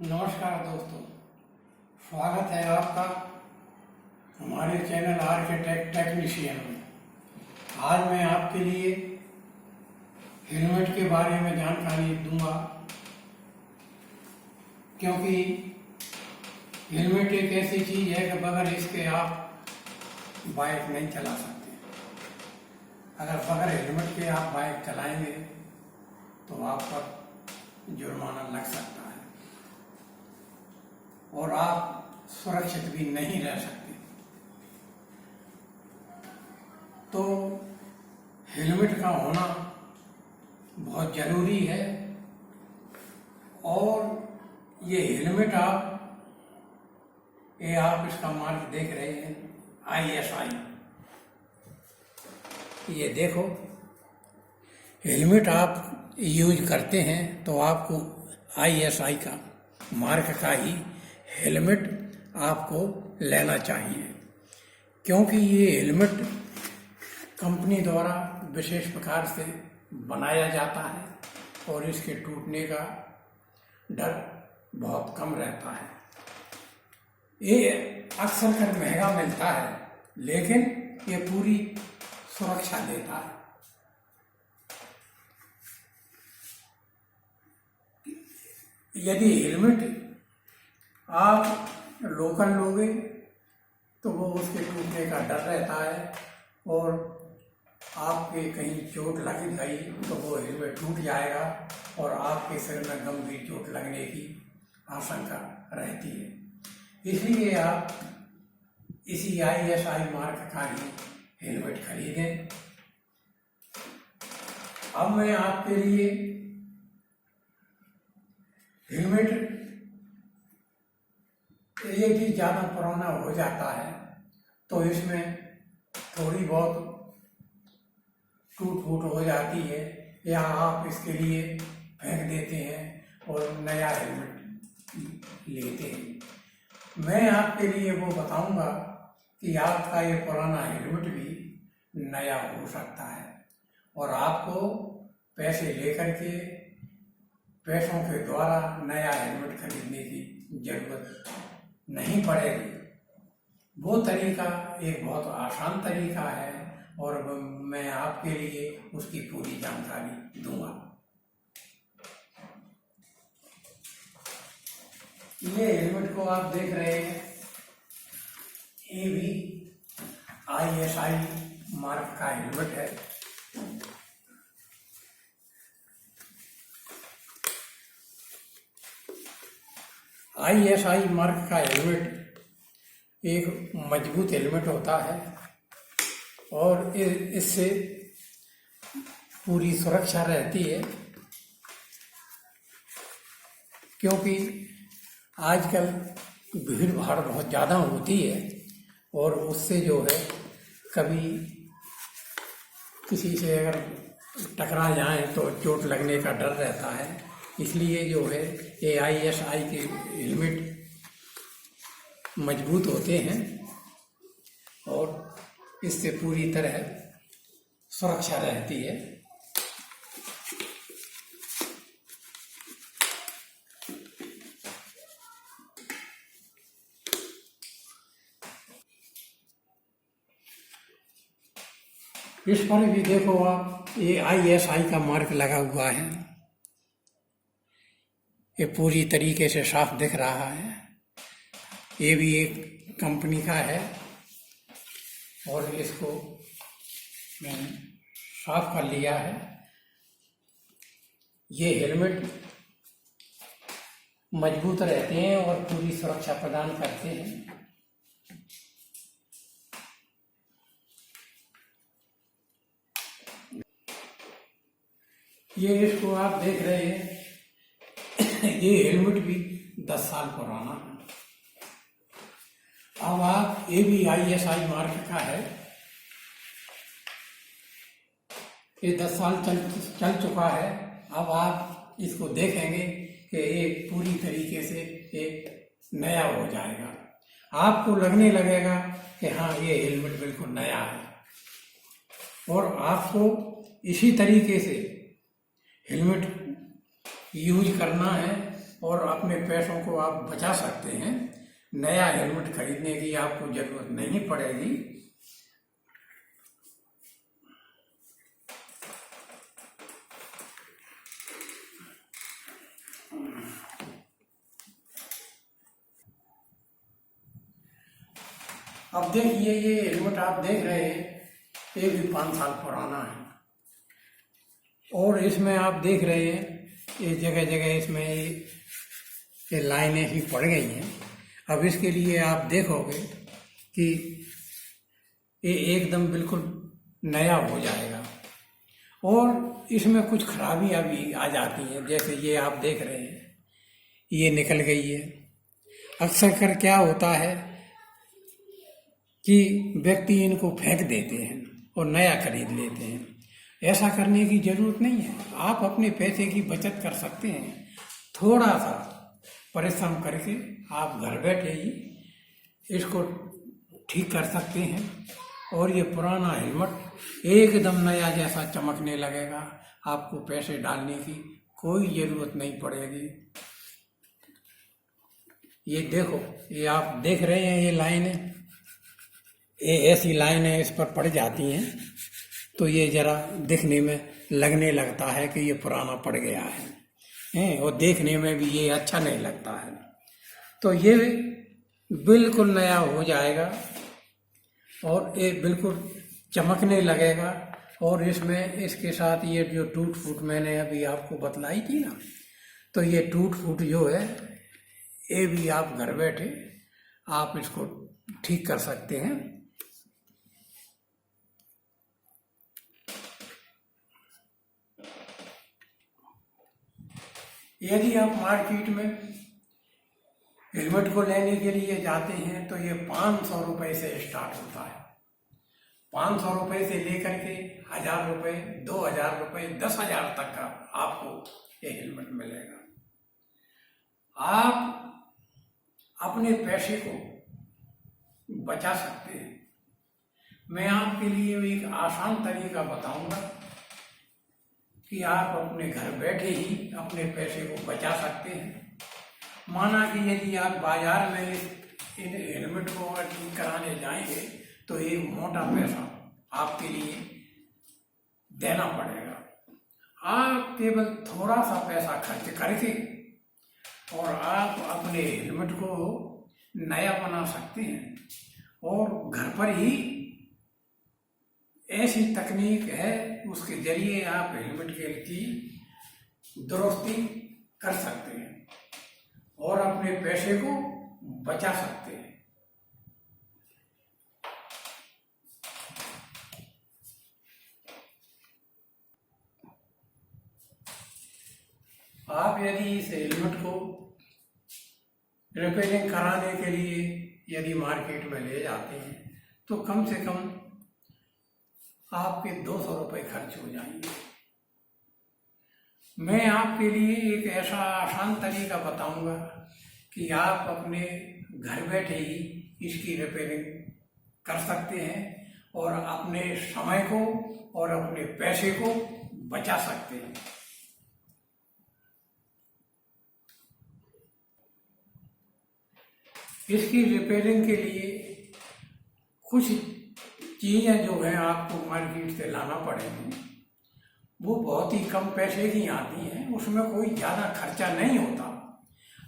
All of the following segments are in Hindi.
नमस्कार दोस्तों, स्वागत है आपका हमारे चैनल आर्किटेक्ट टेक्नीशियन में। आज मैं आपके लिए हेलमेट के बारे में जानकारी दूंगा, क्योंकि हेलमेट एक ऐसी चीज है कि बगैर इसके आप बाइक नहीं चला सकते। अगर बगैर हेलमेट के आप बाइक चलाएंगे तो आप पर जुर्माना लग सकता है और आप सुरक्षित भी नहीं रह सकते। तो हेलमेट का होना बहुत जरूरी है। और ये हेलमेट आप इसका मार्क देख रहे हैं, ISI। ये देखो, हेलमेट आप यूज करते हैं तो आपको ISI का मार्क का ही हेलमेट आपको लेना चाहिए, क्योंकि ये हेलमेट कंपनी द्वारा विशेष प्रकार से बनाया जाता है और इसके टूटने का डर बहुत कम रहता है। ये अक्सर कर महंगा मिलता है, लेकिन ये पूरी सुरक्षा देता है। यदि हेलमेट आप लोकल लोगे तो वो उसके टूटने का डर रहता है और आपके कहीं चोट लग गई तो वो हेलमेट टूट जाएगा और आपके सिर में गंभीर चोट लगने की आशंका रहती है। इसलिए आप इसी ISI मार्क का ही हेलमेट खरीदें। अब मैं आपके लिए हेलमेट यदि ज़्यादा पुराना हो जाता है तो इसमें थोड़ी बहुत टूट फूट हो जाती है, या आप इसके लिए फेंक देते हैं और नया हेलमेट लेते हैं। मैं आपके लिए वो बताऊंगा कि आपका ये पुराना हेलमेट भी नया हो सकता है और आपको पैसे लेकर के पैसों के द्वारा नया हेलमेट खरीदने की जरूरत नहीं पड़ेगी। वो तरीका एक बहुत आसान तरीका है और मैं आपके लिए उसकी पूरी जानकारी दूंगा। ये हेलमेट को आप देख रहे हैं, ये भी ISI मार्क का हेलमेट है। ISI मार्क का हेलमेट एक मजबूत हेलमेट होता है और इससे पूरी सुरक्षा रहती है, क्योंकि आजकल भीड़ भाड़ बहुत ज़्यादा होती है और उससे जो है कभी किसी से अगर टकरा जाए तो चोट लगने का डर रहता है। इसलिए जो है ये ISI के हेलमेट मजबूत होते हैं और इससे पूरी तरह सुरक्षा रहती है। इस पर भी देखो आप, ये ISI का मार्क लगा हुआ है। ये पूरी तरीके से साफ दिख रहा है। ये भी एक कंपनी का है और इसको मैंने साफ कर लिया है। ये हेलमेट मजबूत रहते हैं और पूरी सुरक्षा प्रदान करते हैं। ये इसको आप देख रहे हैं, ये हेलमेट भी 10 साल पुराना है। अब आप, ये भी ISI मार्क का है, ये 10 साल चल चुका है। अब आप इसको देखेंगे कि ये पूरी तरीके से एक नया हो जाएगा। आपको लगने लगेगा कि हाँ, ये हेलमेट बिल्कुल नया है। और आपको इसी तरीके से हेलमेट यूज करना है और अपने पैसों को आप बचा सकते हैं। नया हेलमेट खरीदने की आपको जरूरत नहीं पड़ेगी। अब देखिए, ये हेलमेट आप देख रहे हैं, ये भी 5 साल पुराना है और इसमें आप देख रहे हैं ये जगह जगह इसमें ये लाइनें ही पड़ गई हैं। अब इसके लिए आप देखोगे कि ये एकदम बिल्कुल नया हो जाएगा और इसमें कुछ खराबियां भी आ जाती हैं। जैसे ये आप देख रहे हैं, ये निकल गई है। अक्सर कर क्या होता है कि व्यक्ति इनको फेंक देते हैं और नया खरीद लेते हैं। ऐसा करने की जरूरत नहीं है। आप अपने पैसे की बचत कर सकते हैं। थोड़ा सा परिश्रम करके आप घर बैठे ही इसको ठीक कर सकते हैं और ये पुराना हेलमेट एकदम नया जैसा चमकने लगेगा। आपको पैसे डालने की कोई जरूरत नहीं पड़ेगी। ये देखो, ये आप देख रहे हैं, ये लाइनें, ये ऐसी लाइनें इस पर पड़ जाती हैं तो ये जरा दिखने में लगने लगता है कि ये पुराना पड़ गया है और देखने में भी ये अच्छा नहीं लगता है। तो ये बिल्कुल नया हो जाएगा और ये बिल्कुल चमकने लगेगा। और इसमें इसके साथ ये जो टूट फूट मैंने अभी आपको बतलाई थी ना, तो ये टूट फूट जो है ये भी आप घर बैठे आप इसको ठीक कर सकते हैं। यदि आप मार्केट में हेलमेट को लेने के लिए जाते हैं तो ये 500 रुपये से स्टार्ट होता है। 500 रुपये से लेकर के 1000 रुपये, 2000 रुपये, 10,000 तक का आपको ये हेलमेट मिलेगा। आप अपने पैसे को बचा सकते हैं। मैं आपके लिए एक आसान तरीका बताऊंगा कि आप अपने घर बैठे ही अपने पैसे को बचा सकते हैं। माना कि यदि आप बाजार में इन हेलमेट को अगर ठीक कराने जाएंगे तो एक मोटा पैसा आपके लिए देना पड़ेगा। आप केवल थोड़ा सा पैसा खर्च करके और आप अपने हेलमेट को नया बना सकते हैं और घर पर ही ऐसी तकनीक है, उसके जरिए आप हेलमेट की दुरुस्ती कर सकते हैं और अपने पैसे को बचा सकते हैं। आप यदि इस हेलमेट को रिपेयरिंग कराने के लिए यदि मार्केट में ले जाते हैं तो कम से कम आपके 200 रुपये खर्च हो जाएंगे। मैं आपके लिए एक ऐसा आसान तरीका बताऊंगा कि आप अपने घर बैठे ही इसकी रिपेयरिंग कर सकते हैं और अपने समय को और अपने पैसे को बचा सकते हैं। इसकी रिपेयरिंग के लिए कुछ चीज़ें जो हैं आपको मार्केट से लाना पड़ेगी। वो बहुत ही कम पैसे की आती हैं, उसमें कोई ज़्यादा खर्चा नहीं होता।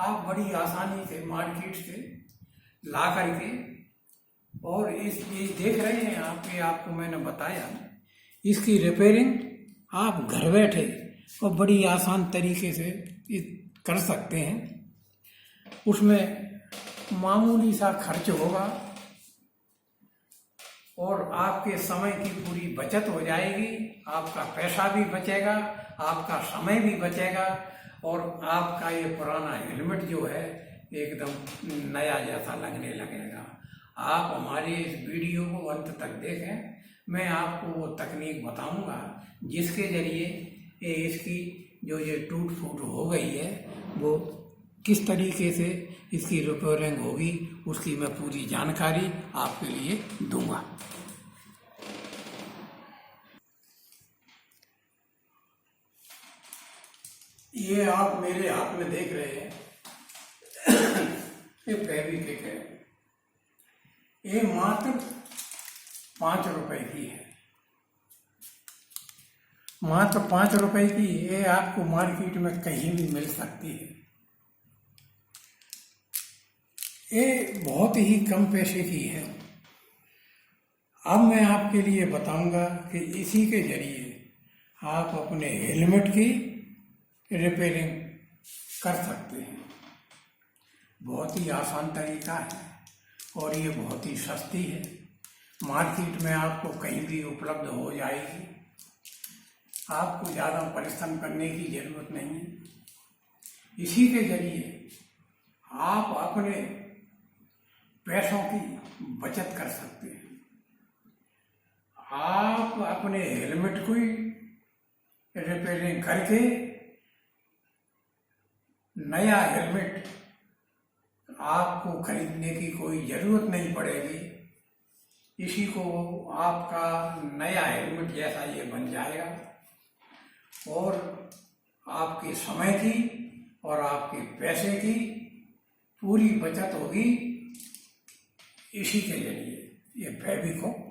आप बड़ी आसानी से मार्केट से ला करके और ये देख रहे हैं आप, ये आपको मैंने बताया, इसकी रिपेयरिंग आप घर बैठे और बड़ी आसान तरीके से कर सकते हैं। उसमें मामूली सा खर्च होगा और आपके समय की पूरी बचत हो जाएगी। आपका पैसा भी बचेगा, आपका समय भी बचेगा और आपका ये पुराना हेलमेट जो है एकदम नया जैसा लगने लगेगा। आप हमारे इस वीडियो को अंत तक देखें। मैं आपको वो तकनीक बताऊंगा जिसके जरिए इसकी जो ये टूट फूट हो गई है वो किस तरीके से इसकी रिपेयरिंग होगी, उसकी मैं पूरी जानकारी आपके लिए दूंगा। ये आप मेरे हाथ में देख रहे हैं, ये फेविक्विक है, ये मात्र 5 रुपए की है, मात्र 5 रुपए की। ये आपको मार्केट में कहीं भी मिल सकती है। ये बहुत ही कम पैसे की है। अब मैं आपके लिए बताऊंगा कि इसी के जरिए आप अपने हेलमेट की रिपेयरिंग कर सकते हैं। बहुत ही आसान तरीका है और ये बहुत ही सस्ती है। मार्केट में आपको कहीं भी उपलब्ध हो जाएगी। आपको ज़्यादा परिश्रम करने की ज़रूरत नहीं है। इसी के जरिए आप अपने पैसों की बचत कर सकते हैं। आप अपने हेलमेट को ही रिपेयरिंग करके नया हेलमेट आपको खरीदने की कोई ज़रूरत नहीं पड़ेगी। इसी को आपका नया हेलमेट जैसा ये बन जाएगा और आपके समय की और आपके पैसे की पूरी बचत होगी इसी के जरिए। ये फेविक्विक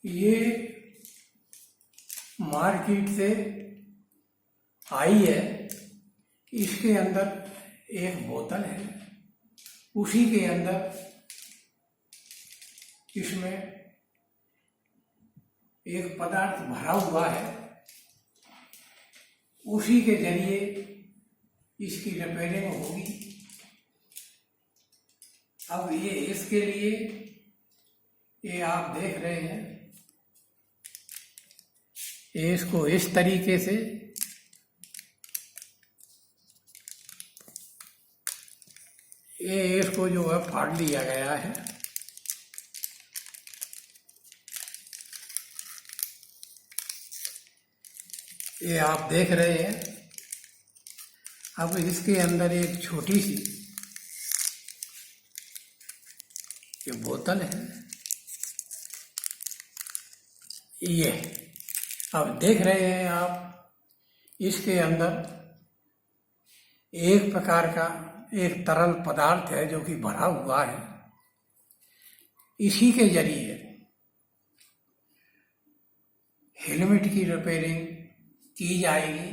ये मार्केट से आई है। इसके अंदर एक बोतल है, उसी के अंदर इसमें एक पदार्थ भरा हुआ है। उसी के जरिए इसकी रिपेयरिंग होगी। अब ये इसके लिए ये आप देख रहे हैं, ये इसको इस तरीके से ये इसको जो है फाड़ लिया गया है। ये आप देख रहे हैं। अब इसके अंदर एक छोटी सी ये बोतल है। ये अब देख रहे हैं आप, इसके अंदर एक प्रकार का एक तरल पदार्थ है जो कि भरा हुआ है। इसी के जरिए हेलमेट की रिपेयरिंग की जाएगी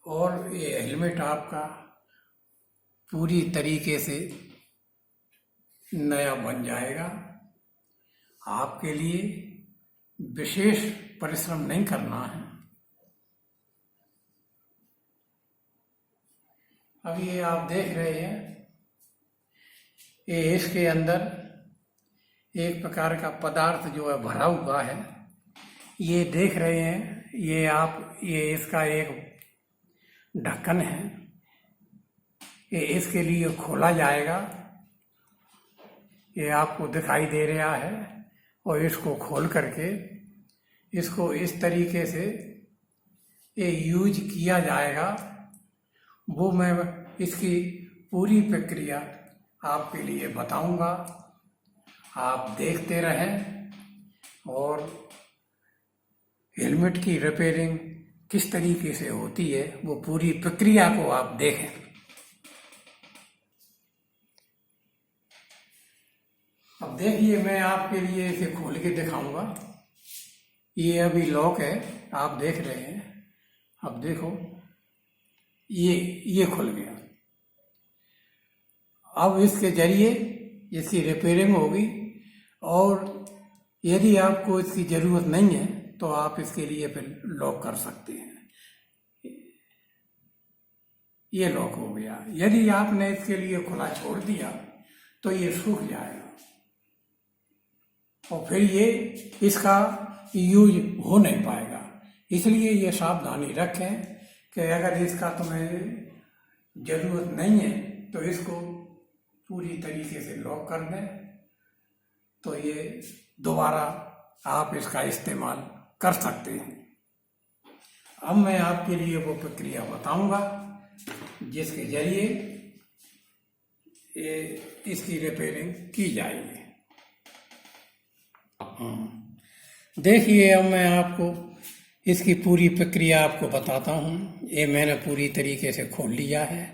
और ये हेलमेट आपका पूरी तरीके से नया बन जाएगा। आपके लिए विशेष परिश्रम नहीं करना है। अब ये आप देख रहे हैं, ये इसके अंदर एक प्रकार का पदार्थ जो है भरा हुआ है। ये देख रहे हैं, ये इसका एक ढक्कन है। ये इसके लिए खोला जाएगा। ये आपको दिखाई दे रहा है और इसको खोल करके इसको इस तरीके से ये यूज किया जाएगा। वो मैं इसकी पूरी प्रक्रिया आपके लिए बताऊंगा। आप देखते रहें और हेलमेट की रिपेयरिंग किस तरीके से होती है वो पूरी प्रक्रिया को आप देखें। अब देखिए, मैं आपके लिए इसे खोल के दिखाऊंगा। ये अभी लॉक है, आप देख रहे हैं। अब देखो, ये खुल गया। अब इसके जरिए इसकी रिपेयरिंग होगी और यदि आपको इसकी ज़रूरत नहीं है तो आप इसके लिए फिर लॉक कर सकते हैं। ये लॉक हो गया। यदि आपने इसके लिए खुला छोड़ दिया तो ये सूख जाएगा और फिर ये इसका यूज हो नहीं पाएगा। इसलिए ये सावधानी रखें कि अगर इसका तुम्हें ज़रूरत नहीं है तो इसको पूरी तरीके से लॉक कर दें, तो ये दोबारा आप इसका इस्तेमाल कर सकते हैं। अब मैं आपके लिए वो प्रक्रिया बताऊंगा जिसके जरिए इसकी रिपेयरिंग की जाएगी। हाँ, देखिए अब मैं आपको इसकी पूरी प्रक्रिया आपको बताता हूँ। ये मैंने पूरी तरीके से खोल लिया है।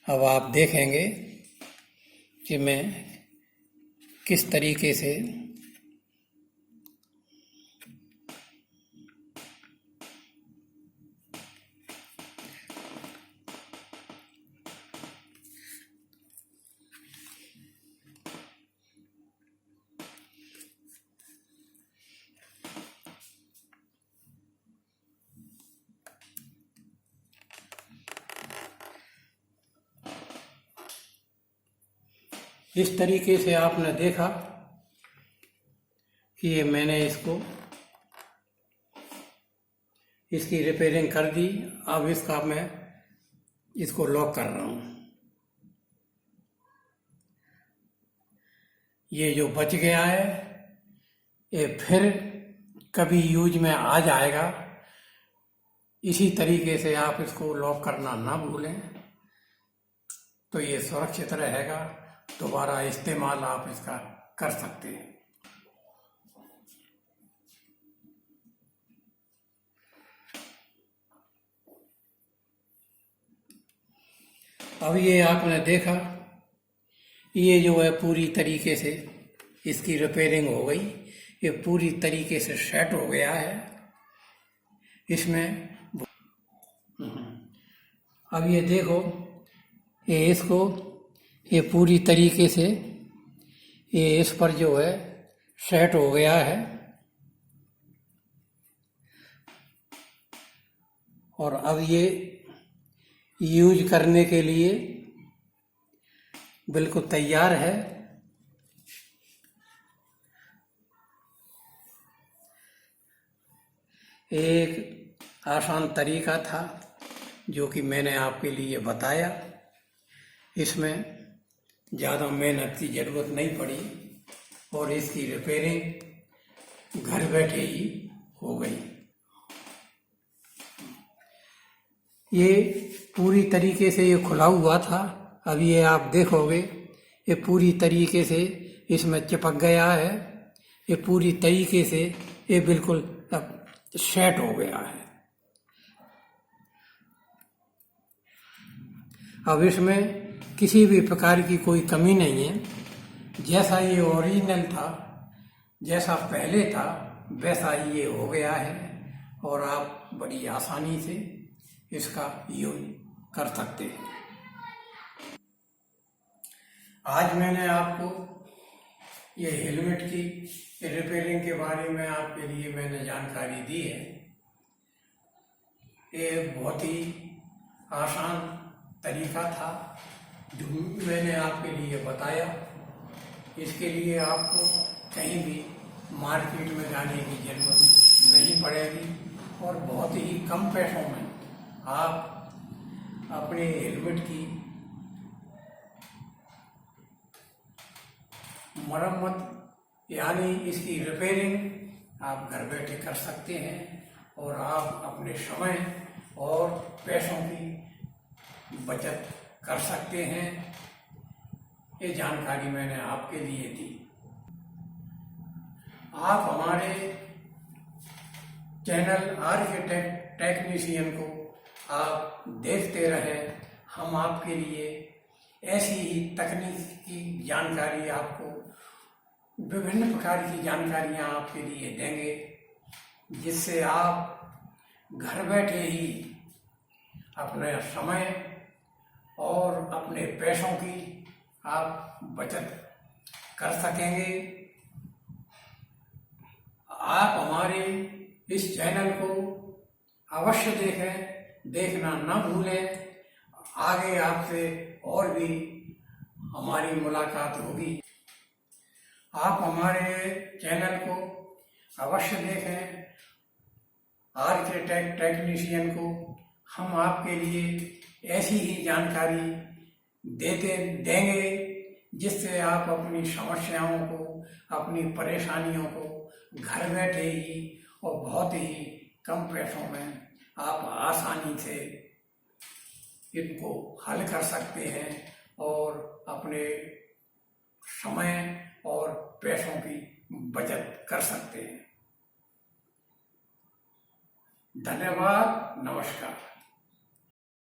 अब आप देखेंगे कि मैं किस तरीके से इस तरीके से आपने देखा कि ये मैंने इसकी रिपेयरिंग कर दी। अब इसका मैं इसको लॉक कर रहा हूँ। ये जो बच गया है ये फिर कभी यूज में आ जाएगा। इसी तरीके से आप इसको लॉक करना ना भूलें, तो ये सुरक्षित रहेगा। दोबारा इस्तेमाल आप इसका कर सकते हैं। अब ये आपने देखा, ये जो है पूरी तरीके से इसकी रिपेयरिंग हो गई। ये पूरी तरीके से सेट हो गया है इसमें। अब ये देखो, ये पूरी तरीके से ये इस पर जो है सेट हो गया है। और अब ये यूज करने के लिए बिल्कुल तैयार है। एक आसान तरीका था जो कि मैंने आपके लिए बताया। इसमें ज़्यादा मेहनत की ज़रूरत नहीं पड़ी और इसकी रिपेयरिंग घर बैठे ही हो गई। ये पूरी तरीके से ये खुला हुआ था। अब ये आप देखोगे ये पूरी तरीके से इसमें चिपक गया है। ये पूरी तरीके से ये बिल्कुल अब सेट हो गया है। अब इसमें किसी भी प्रकार की कोई कमी नहीं है। जैसा ये ओरिजिनल था, जैसा पहले था, वैसा ही ये हो गया है और आप बड़ी आसानी से इसका यूज कर सकते हैं। आज मैंने आपको ये हेलमेट की रिपेयरिंग के बारे में आपके लिए मैंने जानकारी दी है। ये बहुत ही आसान तरीका था जो मैंने आपके लिए बताया। इसके लिए आपको कहीं भी मार्केट में जाने की जरूरत नहीं पड़ेगी और बहुत ही कम पैसों में आप अपने हेलमेट की मरम्मत यानी इसकी रिपेयरिंग आप घर बैठे कर सकते हैं और आप अपने समय और पैसों की बचत कर सकते हैं। ये जानकारी मैंने आपके लिए दी। आप हमारे चैनल टेक्नीशियन को आप देखते रहें। हम आपके लिए ऐसी ही तकनीक की जानकारी, आपको विभिन्न प्रकार की जानकारियां आपके लिए देंगे, जिससे आप घर बैठे ही अपने समय और अपने पैसों की आप बचत कर सकेंगे। आप हमारे इस चैनल को अवश्य देखें, देखना न भूलें। आगे आपसे और भी हमारी मुलाकात होगी। आप हमारे चैनल को अवश्य देखें। टेक्नीशियन को हम आपके लिए ऐसी ही जानकारी देंगे जिससे आप अपनी समस्याओं को, अपनी परेशानियों को घर बैठे ही और बहुत ही कम पैसों में आप आसानी से इनको हल कर सकते हैं और अपने समय और पैसों की बचत कर सकते हैं। धन्यवाद, नमस्कार।